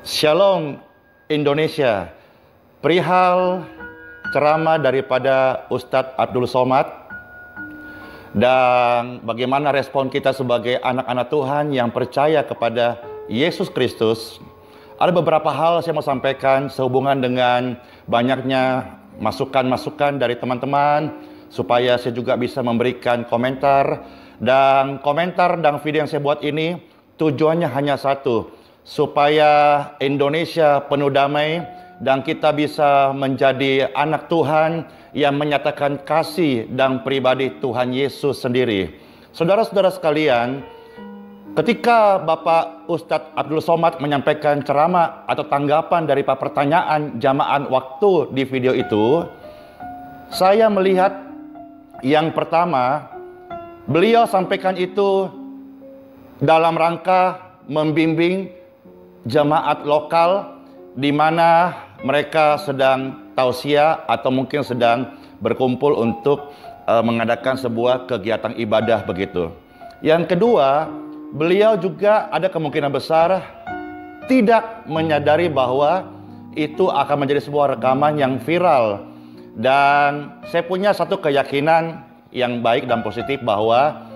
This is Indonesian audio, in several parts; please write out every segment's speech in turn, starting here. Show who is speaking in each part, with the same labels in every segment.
Speaker 1: Shalom Indonesia. Perihal ceramah daripada Ustadz Abdul Somad dan bagaimana respon kita sebagai anak-anak Tuhan yang percaya kepada Yesus Kristus. Ada beberapa hal saya mau sampaikan sehubungan dengan banyaknya masukan-masukan dari teman-teman, supaya saya juga bisa memberikan komentar. Dan komentar dan video yang saya buat ini tujuannya hanya satu, supaya Indonesia penuh damai dan kita bisa menjadi anak Tuhan yang menyatakan kasih dan pribadi Tuhan Yesus sendiri. Saudara-saudara sekalian, ketika Bapak Ustadz Abdul Somad menyampaikan ceramah atau tanggapan dari pertanyaan jamaah waktu di video itu, saya melihat yang pertama, beliau sampaikan itu dalam rangka membimbing jemaat lokal di mana mereka sedang tausiah atau mungkin sedang berkumpul untuk mengadakan sebuah kegiatan ibadah begitu. Yang kedua, beliau juga ada kemungkinan besar tidak menyadari bahwa itu akan menjadi sebuah rekaman yang viral. Dan saya punya satu keyakinan yang baik dan positif bahwa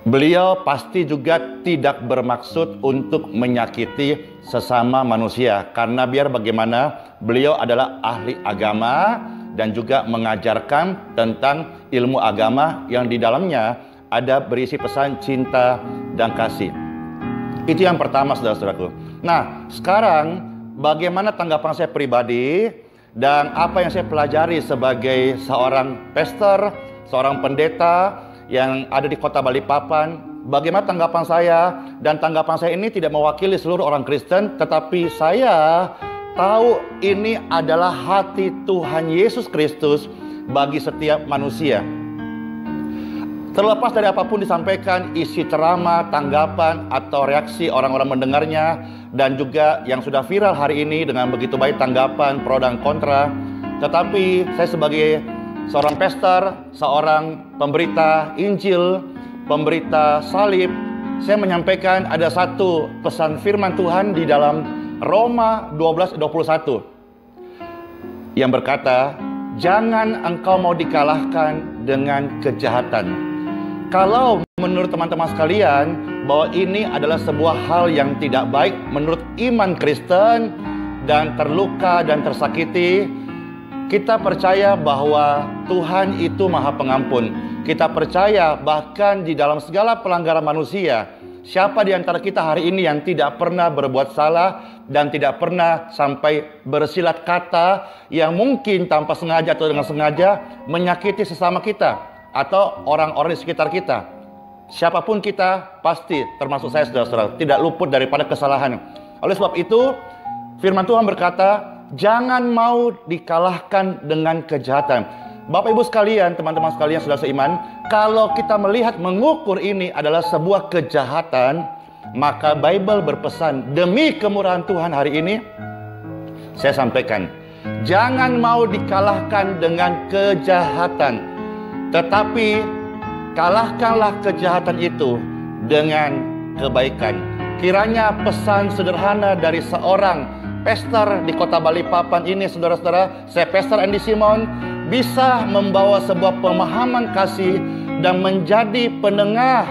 Speaker 1: beliau pasti juga tidak bermaksud untuk menyakiti sesama manusia, karena biar bagaimana beliau adalah ahli agama dan juga mengajarkan tentang ilmu agama yang di dalamnya ada berisi pesan cinta dan kasih. Itu yang pertama, saudara-saudaraku. Nah, sekarang bagaimana tanggapan saya pribadi dan apa yang saya pelajari sebagai seorang pastor, seorang pendeta yang ada di kota Balikpapan. Bagaimana tanggapan saya? Dan tanggapan saya ini tidak mewakili seluruh orang Kristen, tetapi saya tahu ini adalah hati Tuhan Yesus Kristus bagi setiap manusia. Terlepas dari apapun disampaikan, isi ceramah, tanggapan, atau reaksi orang-orang mendengarnya, dan juga yang sudah viral hari ini dengan begitu baik tanggapan pro dan kontra, tetapi saya sebagai seorang pastor, seorang pemberita Injil, pemberita salib, saya menyampaikan ada satu pesan firman Tuhan di dalam Roma 12:21 yang berkata, jangan engkau mau dikalahkan dengan kejahatan. Kalau menurut teman-teman sekalian bahwa ini adalah sebuah hal yang tidak baik menurut iman Kristen dan terluka dan tersakiti, kita percaya bahwa Tuhan itu Maha Pengampun. Kita percaya bahkan di dalam segala pelanggaran manusia, siapa di antara kita hari ini yang tidak pernah berbuat salah dan tidak pernah sampai bersilat kata yang mungkin tanpa sengaja atau dengan sengaja menyakiti sesama kita atau orang-orang di sekitar kita. Siapapun kita, pasti termasuk saya, saudara-saudara, tidak luput daripada kesalahan. Oleh sebab itu, firman Tuhan berkata, jangan mau dikalahkan dengan kejahatan. Bapak Ibu sekalian, teman-teman sekalian, saudara seiman, kalau kita melihat mengukur ini adalah sebuah kejahatan, maka Bible berpesan demi kemurahan Tuhan hari ini, saya sampaikan, jangan mau dikalahkan dengan kejahatan, tetapi kalahkanlah kejahatan itu dengan kebaikan. Kiranya pesan sederhana dari seorang pastor di kota Balikpapan ini, saudara-saudara, saya Pastor Andy Simon, bisa membawa sebuah pemahaman kasih dan menjadi penengah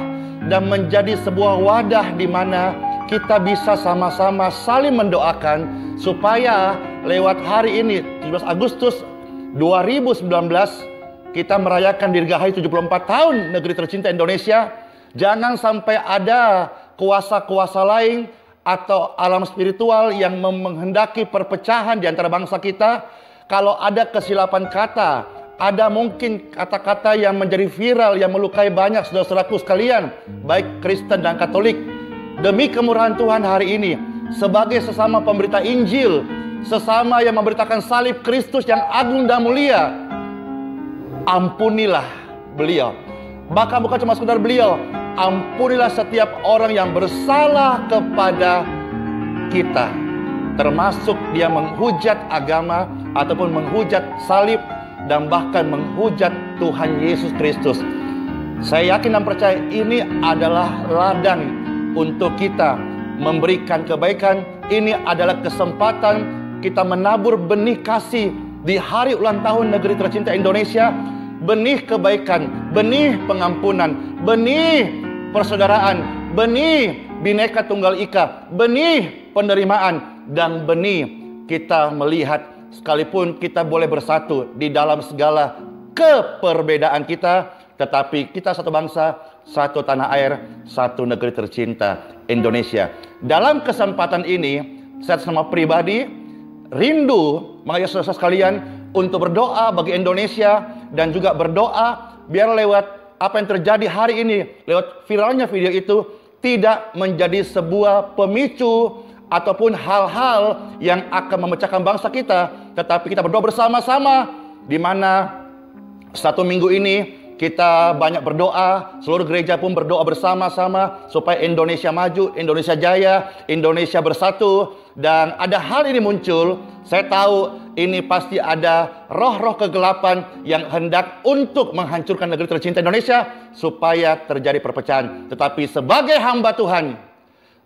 Speaker 1: dan menjadi sebuah wadah di mana kita bisa sama-sama saling mendoakan supaya lewat hari ini 17 Agustus 2019 kita merayakan Dirgahayu 74 tahun negeri tercinta Indonesia. Jangan sampai ada kuasa-kuasa lain atau alam spiritual yang menghendaki perpecahan di antara bangsa kita. Kalau ada kesilapan kata, ada mungkin kata-kata yang menjadi viral yang melukai banyak saudara-saudaraku sekalian, baik Kristen dan Katolik. Demi kemurahan Tuhan hari ini, sebagai sesama pemberita Injil, sesama yang memberitakan salib Kristus yang agung dan mulia, ampunilah beliau. Bahkan bukan cuma sekedar beliau, ampunilah setiap orang yang bersalah kepada kita, termasuk dia menghujat agama ataupun menghujat salib dan bahkan menghujat Tuhan Yesus Kristus. Saya yakin dan percaya ini adalah ladang untuk kita memberikan kebaikan ini adalah kesempatan kita menabur benih kasih di hari ulang tahun negeri tercinta Indonesia. Benih kebaikan, benih pengampunan, benih persaudaraan, benih Bhinneka Tunggal Ika, benih penerimaan, dan benih kita melihat sekalipun kita boleh bersatu di dalam segala keperbedaan kita, tetapi kita satu bangsa, satu tanah air, satu negeri tercinta Indonesia. Dalam kesempatan ini, saya sama pribadi rindu mengajak saudara sekalian untuk berdoa bagi Indonesia, dan juga berdoa biar lewat apa yang terjadi hari ini, lewat viralnya video itu, tidak menjadi sebuah pemicu ataupun hal-hal yang akan memecahkan bangsa kita, tetapi kita berdoa bersama-sama, di mana satu minggu ini kita banyak berdoa, seluruh gereja pun berdoa bersama-sama supaya Indonesia maju, Indonesia jaya, Indonesia bersatu. Dan ada hal ini muncul, saya tahu ini pasti ada roh-roh kegelapan yang hendak untuk menghancurkan negeri tercinta Indonesia supaya terjadi perpecahan. Tetapi sebagai hamba Tuhan,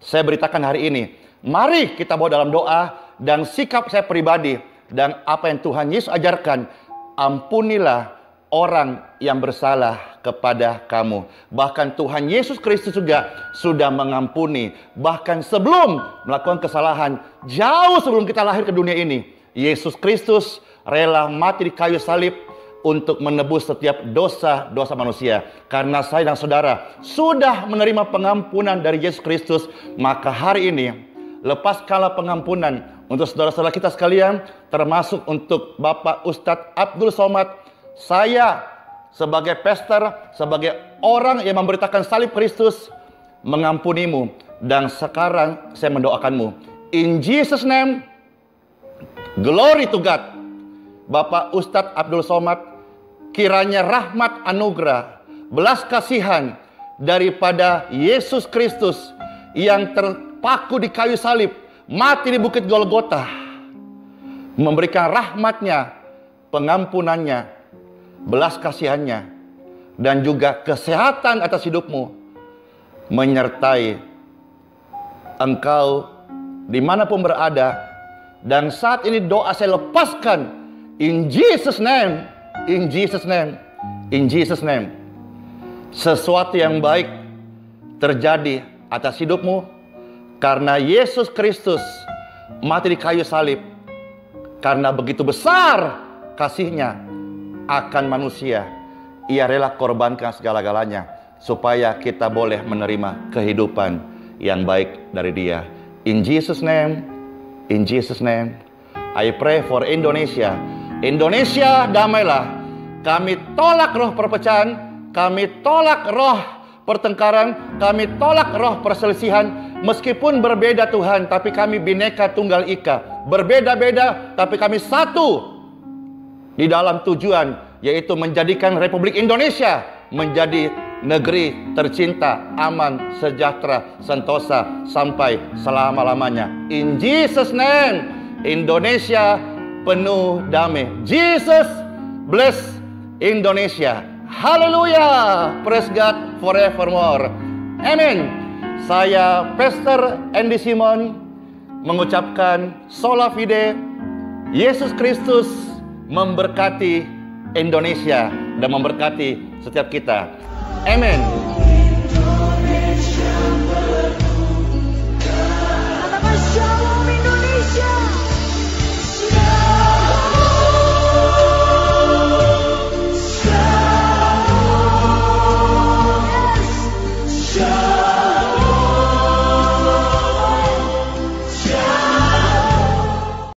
Speaker 1: saya beritakan hari ini, mari kita bawa dalam doa dan sikap saya pribadi dan apa yang Tuhan Yesus ajarkan. Ampunilah orang yang bersalah kepada kamu. Bahkan Tuhan Yesus Kristus juga sudah mengampuni. Bahkan sebelum melakukan kesalahan, jauh sebelum kita lahir ke dunia ini, Yesus Kristus rela mati di kayu salib untuk menebus setiap dosa-dosa manusia. Karena saya dan saudara sudah menerima pengampunan dari Yesus Kristus, maka hari ini lepaskanlah pengampunan untuk saudara-saudara kita sekalian, termasuk untuk Bapak Ustadz Abdul Somad. Saya sebagai pastor, sebagai orang yang memberitakan salib Kristus, mengampunimu. Dan sekarang saya mendoakanmu. In Jesus name, glory to God. Bapak Ustadz Abdul Somad, kiranya rahmat anugerah, belas kasihan daripada Yesus Kristus yang terpaku di kayu salib, mati di bukit Golgota, memberikan rahmatnya, pengampunannya, belas kasihannya, dan juga kesehatan atas hidupmu, menyertai engkau dimanapun berada. Dan saat ini doa saya lepaskan, in Jesus name, in Jesus name, in Jesus name, sesuatu yang baik terjadi atas hidupmu, karena Yesus Kristus mati di kayu salib, karena begitu besar kasihnya akan manusia. Ia rela korbankan segala-galanya supaya kita boleh menerima kehidupan yang baik dari Dia. In Jesus name, in Jesus name, I pray for Indonesia. Indonesia, damailah. Kami tolak roh perpecahan, kami tolak roh pertengkaran, kami tolak roh perselisihan. Meskipun berbeda Tuhan, tapi kami Bhinneka Tunggal Ika. Berbeda-beda, tapi kami satu di dalam tujuan, yaitu menjadikan Republik Indonesia menjadi negeri tercinta, aman, sejahtera, sentosa sampai selama-lamanya. In Jesus name, Indonesia penuh damai. Jesus bless Indonesia. Haleluya. Praise God forevermore. Amen. Saya Pastor Andy Simon mengucapkan Sola Fide. Yesus Kristus memberkati Indonesia dan memberkati setiap kita. Amin.
Speaker 2: Katakan Shalom Indonesia. Shalom. Yes. Shalom.